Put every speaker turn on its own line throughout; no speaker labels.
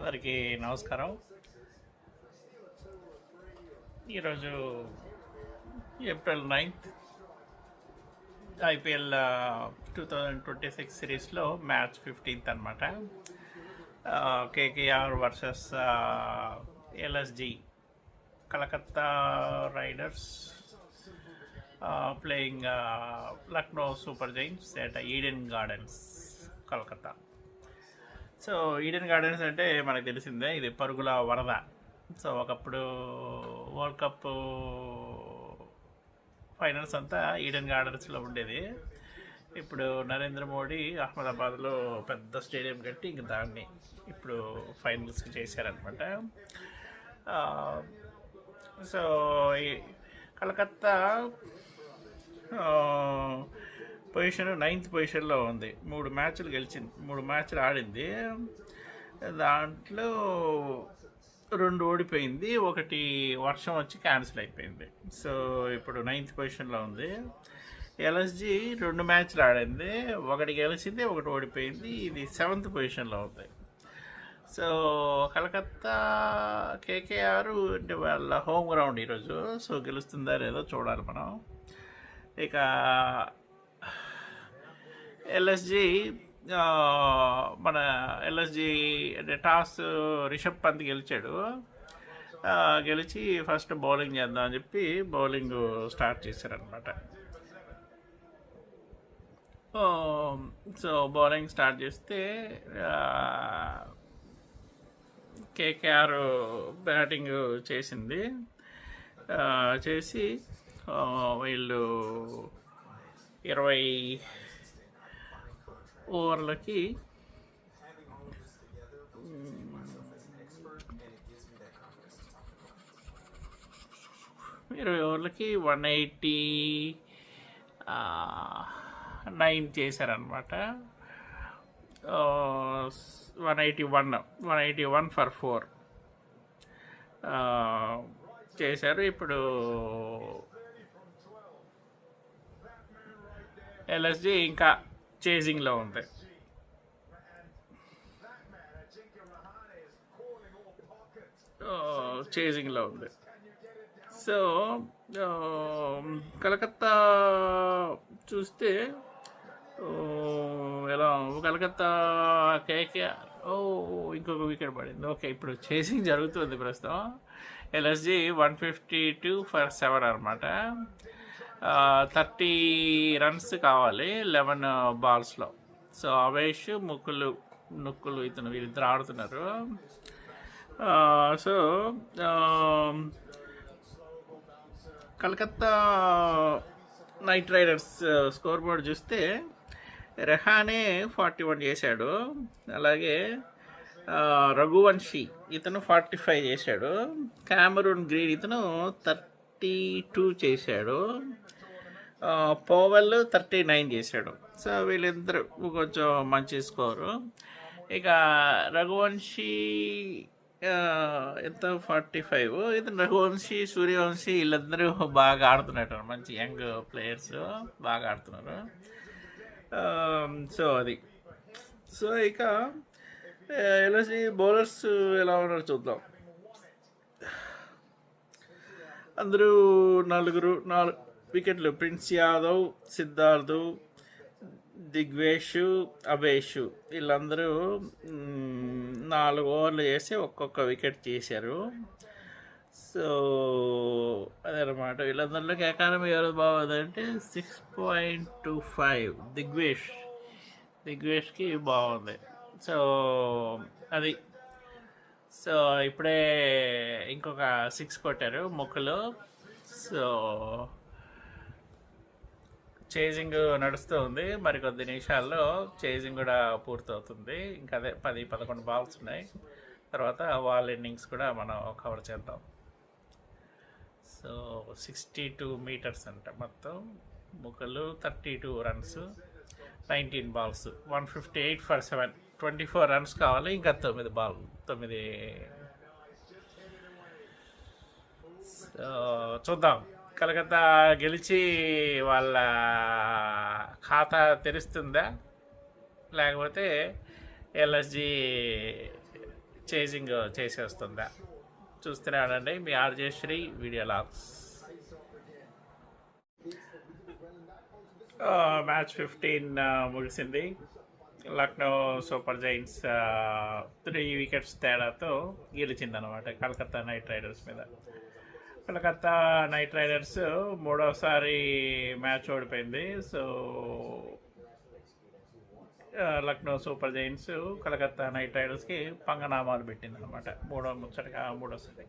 అందరికీ నమస్కారం. ఈరోజు ఏప్రిల్ 9th ఐపీఎల్ 2026 సిరీస్లో మ్యాచ్ 15th అనమాట. KKR versus LSG Calcutta riders playing Lucknow Super Giants at Eden gardens Calcutta. So Eden gardens అంటే మనకు తెలిసిందే, ఇది పరుగుల వరద. సో ఒకప్పుడు వరల్డ్ కప్ ఫైనల్స్ అంతా ఈడెన్ గార్డెన్స్లో ఉండేది. ఇప్పుడు నరేంద్ర మోడీ అహ్మదాబాద్లో పెద్ద స్టేడియం కట్టి ఇంక దాన్ని ఇప్పుడు ఫైనల్స్కి చేశారనమాట. సో ఈ కలకత్తా పొజిషన్ 9th పొజిషన్లో ఉంది. 3 మ్యాచ్లు గెలిచింది, 3 మ్యాచ్లు ఆడింది. దాంట్లో 2 ఓడిపోయింది, 1 వర్షం వచ్చి క్యాన్సిల్ అయిపోయింది. సో ఇప్పుడు 9th పొజిషన్లో ఉంది. ఎల్ఎస్జి 2 మ్యాచ్లు ఆడింది, 1 గెలిచింది, 1 ఓడిపోయింది. ఇది 7th పొజిషన్లో ఉంది. సో కలకత్తా కేకేఆర్ అంటే వాళ్ళ హోమ్ గ్రౌండ్ ఈరోజు. సో గెలుస్తుందా లేదో చూడాలి మనం. ఇక ఎల్ఎస్జి మన ఎల్ఎస్జి అంటే టాస్ రిషబ్ పంత్ గెలిచాడు. గెలిచి ఫస్ట్ బౌలింగ్ చేద్దాం అని చెప్పి బౌలింగ్ స్టార్ట్ చేశారనమాట. సో బౌలింగ్ స్టార్ట్ చేస్తే కేకేఆర్ బ్యాటింగ్ చేసింది. చేసి వీళ్ళు 20 ఓవర్లకి 189 చేశారనమాట. 181 ఫర్ 4 చేశారు. ఇప్పుడు ఎల్ఎస్జి ఇంకా చేజింగ్లో ఉంది. సో కలకత్తా చూస్తే ఎలా కలకత్తా కేకేఆర్ ఇంకొక వికెట్ పడింది. ఓకే, ఇప్పుడు చేజింగ్ జరుగుతుంది ప్రస్తుతం. ఎల్ఎస్జి 152 ఫర్ 7 అనమాట. 30 రన్స్ కావాలి 11 బాల్స్లో. సో అవేష్ నుక్కులు వీళ్ళిద్దరు ఆడుతున్నారు. So Calcutta Knight riders score board చూస్తే రెహానే 41 చేశాడు. అలాగే రఘువంశీ ఇతను 45 చేశాడు. క్యామరూన్ గ్రీన్ ఇతను 32 చేశాడు. పోవెల్ 39 చేశాడు. సో వీళ్ళిద్దరు కొంచెం మంచి స్కోరు. ఇక రఘువంశీ ఎంత 45. ఇతను రఘువంశీ, సూర్యవంశీ వీళ్ళందరూ బాగా ఆడుతున్నట్టు, మంచి యంగ్ ప్లేయర్స్ బాగా ఆడుతున్నారు. సో అది. సో ఇక ఎల్ఎస్జి బౌలర్స్ ఎలా ఉన్నారో చూద్దాం. అందరూ 4 వికెట్లు. ప్రిన్స్ యాదవ్, సిద్ధార్థ్, దిగ్వేష్, అవేష్ వీళ్ళందరూ 4 ఓవర్లు చేసి ఒక్కొక్క వికెట్ తీశారు. సో అదనమాట. వీళ్ళందరిలోకి ఎకానమీ ఎవరు బాగుందంటే 6.25 దిగ్వేష్కి బాగుంది. సో అది. సో ఇప్పుడే ఇంకొక 6 కొట్టారు ముక్కులు. సో చేజింగ్ నడుస్తూ ఉంది. మరికొద్ది నిమిషాల్లో చేజింగ్ కూడా పూర్తవుతుంది. ఇంకా అదే 10-11 బాల్స్ ఉన్నాయి. తర్వాత వాల్ ఇన్నింగ్స్ కూడా మనం కవర్ చేద్దాం. సో 62 మీటర్స్ అంట మొత్తం. ముక్కలు 32 రన్స్, 19 బాల్స్, 158 ఫర్ 7, 24 రన్స్ కావాలి. ఇంకా 9 చూద్దాం. కలకత్తా గెలిచి వాళ్ళ ఖాతా తెరుస్తుందా, లేకపోతే ఎల్ఎస్జి చేజింగ్ చేసేస్తుందా చూస్తూనే ఉండండి. మీ RJ Sri video logs. Match 15 ముగిసింది. లక్నో సూపర్ జైంట్స్ 3 వికెట్స్ తేడాతో గెలిచిందనమాట కలకత్తా నైట్ రైడర్స్ మీద. కలకత్తా నైట్ రైడర్స్ మూడోసారి మ్యాచ్ ఓడిపోయింది. So Lucknow Super Giants Kolkata Knight రైడర్స్కి పంగనామాలు పెట్టింది అనమాట మూడోసారి.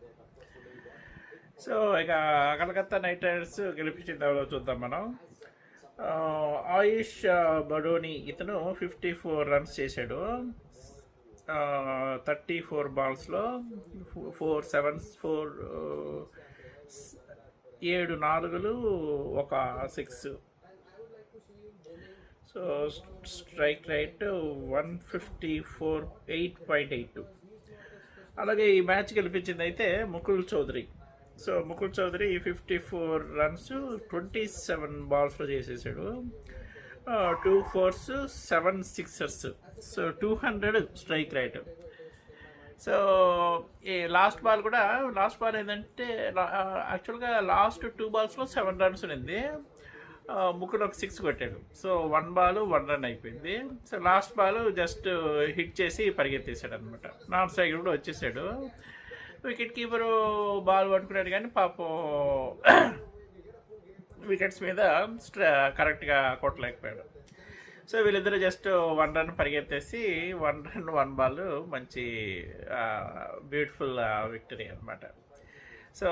సో ఇక కలకత్తా నైట్ రైడర్స్ గెలిపించింది ఎవరో చూద్దాం మనం. ఆయుష్ బడోని ఇతను 54 రన్స్ చేశాడు. 34 బాల్స్లో 4 sevens, 7 4లు, 1 6. So strike rate 154, 8.82. అలాగే ఈ మ్యాచ్ గెలిపించింది అయితే ముకుల్ చౌదరి. సో ముకుల్ చౌదరి 54 రన్స్ 27 బాల్స్లో చేసేసాడు. 2 4s, 7 6ers. So 200 strike rate. So ఈ లాస్ట్ బాల్ ఏంటంటే యాక్చువల్గా లాస్ట్ 2 బాల్స్లో 7 రన్స్ ఉంది. ముకుల్ ఒక 6 కొట్టాడు. సో 1 బాల్ 1 రన్ అయిపోయింది. So last ball just hit చేసి పరిగెత్తేసాడు అనమాట. నాన్ స్ట్రైక్ కూడా వచ్చేసాడు. వికెట్ కీపరు బాల్ పట్టుకున్నాడు కానీ పాపం వికెట్స్ మీద కరెక్ట్గా కొట్టలేకపోయాడు. సో వీళ్ళిద్దరూ జస్ట్ 1 రన్ పరిగెత్తేసి 1 రన్ 1 బాల్ మంచి బ్యూటిఫుల్ విక్టరీ అనమాట. So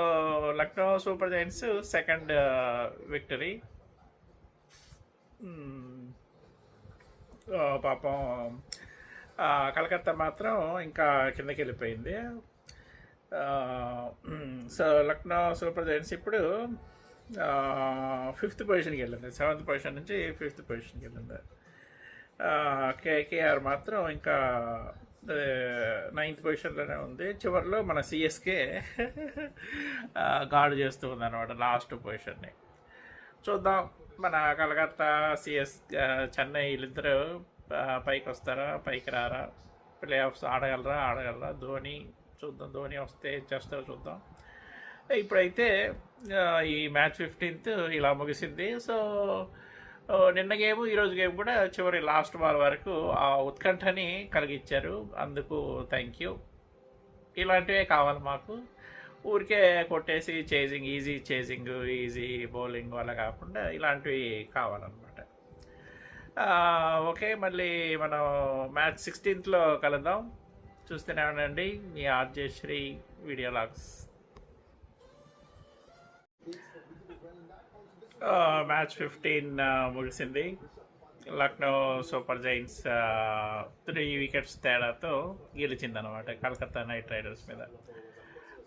Lucknow Super Giants second victory. పాపం కలకత్తా మాత్రం ఇంకా కిందకి వెళ్ళిపోయింది. సో లక్నో సూపర్ జైంట్స్ ఇప్పుడు 5th పొజిషన్కి వెళ్ళింది. 7th పొజిషన్ నుంచి 5th పొజిషన్కి వెళ్ళింది. కేకేఆర్ మాత్రం ఇంకా 9th పొజిషన్లోనే ఉంది. చివరిలో మన సిఎస్కే గార్డ్ చేస్తూ ఉంది అనమాట లాస్ట్ పొజిషన్ని. చూద్దాం మన కలకత్తా చెన్నై వీళ్ళిద్దరూ పైకి వస్తారా, పైకి రారా, ప్లే ఆఫ్స్ ఆడగలరా ధోని వస్తే చేస్తారో చూద్దాం. ఇప్పుడైతే ఈ మ్యాచ్ 15th ఇలా ముగిసింది. సో నిన్న గేమ్ ఈరోజు గేమ్ కూడా చివరి లాస్ట్ బాల్ వరకు ఆ ఉత్కంఠని కలిగించారు. అందుకు థ్యాంక్ యూ. ఇలాంటివే కావాలి మాకు. ఊరికే కొట్టేసి ఈజీ బౌలింగ్ వల్ల కాకుండా ఇలాంటివి కావాలన్నమాట. ఓకే, మళ్ళీ మనం మ్యాచ్ 16th కలుద్దాం. చూస్తూనే ఉండండి మీ RJ Sri video logs. Match 15 ముగిసింది. లక్నో సూపర్ జైంట్స్ 3 వికెట్స్ తేడాతో గెలిచిందనమాట కలకత్తా నైట్ రైడర్స్ మీద.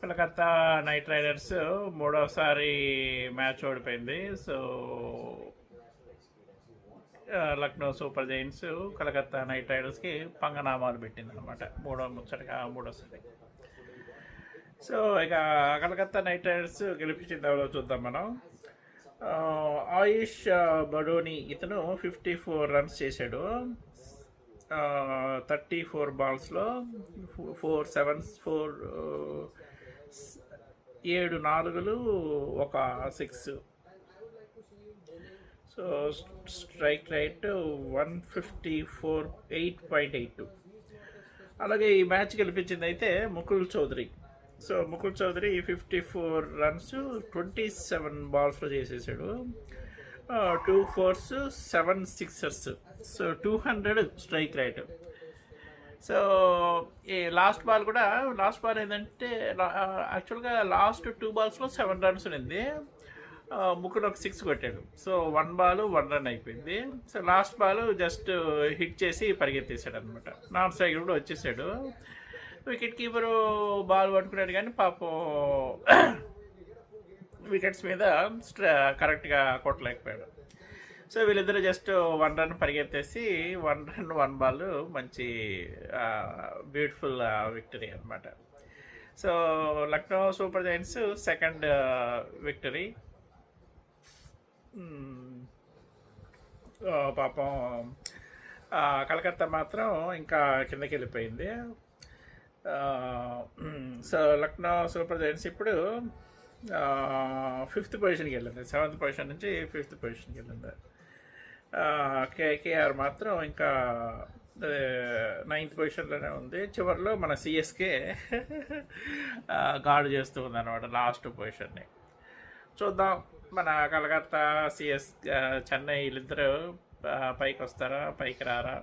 కలకత్తా నైట్ రైడర్స్ మూడోసారి మ్యాచ్ ఓడిపోయింది. So Lucknow Super Giants Kolkata Knight రైడర్స్కి పంగనామాలు పెట్టింది అనమాట మూడోసారి. సో ఇక కలకత్తా నైట్ రైడర్స్ గెలిపించింది ఎవరో చూద్దాం మనం. ఆయుష్ బడోని ఇతను 54 రన్స్ చేశాడు. 34 బాల్స్లో 4 sevens, 7 4లు, 1 6. So strike rate 154, 8.82. అలాగే ఈ మ్యాచ్ గెలిపించింది అయితే ముకుల్ చౌదరి. సో ముకుల్ చౌదరి 54 రన్స్ 27 బాల్స్లో చేసేసాడు. 2 4s, 7 6ers. So 200 strike rate. So ఈ లాస్ట్ బాల్ ఏంటంటే యాక్చువల్గా లాస్ట్ 2 బాల్స్లో 7 రన్స్ ఉంది. ముకుల్ ఒక 6 కొట్టాడు. సో 1 బాల్ 1 రన్ అయిపోయింది. So last ball just hit చేసి పరిగెత్తేసాడు అనమాట. నాన్ స్ట్రైక్ కూడా వచ్చేసాడు. వికెట్ కీపరు బాల్ పట్టుకున్నాడు కానీ పాపం వికెట్స్ మీద కరెక్ట్గా కొట్టలేకపోయాడు. సో వీళ్ళిద్దరూ జస్ట్ 1 రన్ పరిగెత్తేసి 1 రన్ 1 బాల్ మంచి బ్యూటిఫుల్ విక్టరీ అనమాట. So Lucknow Super Giants second victory. పాపం కలకత్తా మాత్రం ఇంకా కిందకి వెళ్ళిపోయింది. సో లక్నో సూపర్ జైంట్స్ ఇప్పుడు 5th పొజిషన్కి వెళ్ళింది. 7th పొజిషన్ నుంచి 5th పొజిషన్కి వెళ్ళింది. కేకేఆర్ మాత్రం ఇంకా 9th పొజిషన్లోనే ఉంది. చివరిలో మన సిఎస్కే గార్డు చేస్తూ ఉంది అనమాట లాస్ట్ పొజిషన్ని. చూద్దాం మన కలకత్తా చెన్నై వీళ్ళిద్దరూ పైకి వస్తారా, పైకి రారా,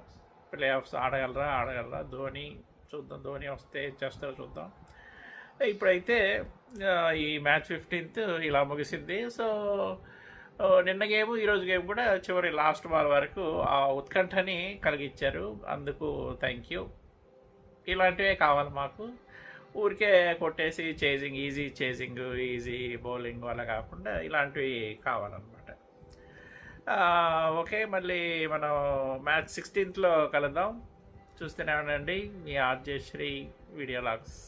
ప్లే ఆఫ్స్ ఆడగలరా ధోని. చూద్దాం, ధోని వస్తే ఏం చేస్తారో చూద్దాం. ఇప్పుడైతే ఈ మ్యాచ్ 15th ఇలా ముగిసింది. సో నిన్న గేమ్, ఈరోజు గేమ్ కూడా చివరి లాస్ట్ బాల్ వరకు ఆ ఉత్కంఠని కలిగించారు. అందుకు థ్యాంక్ యూ. ఇలాంటివే కావాలి మాకు. ఊరికే కొట్టేసి ఈజీ బౌలింగ్ వల్ల కాకుండా ఇలాంటివి కావాలన్నమాట. ఓకే, మళ్ళీ మనం మ్యాచ్ 16th కలుద్దాం. చూస్తూనే ఉండండి మీ ఆర్జే శ్రీ వీడియో లాగ్స్.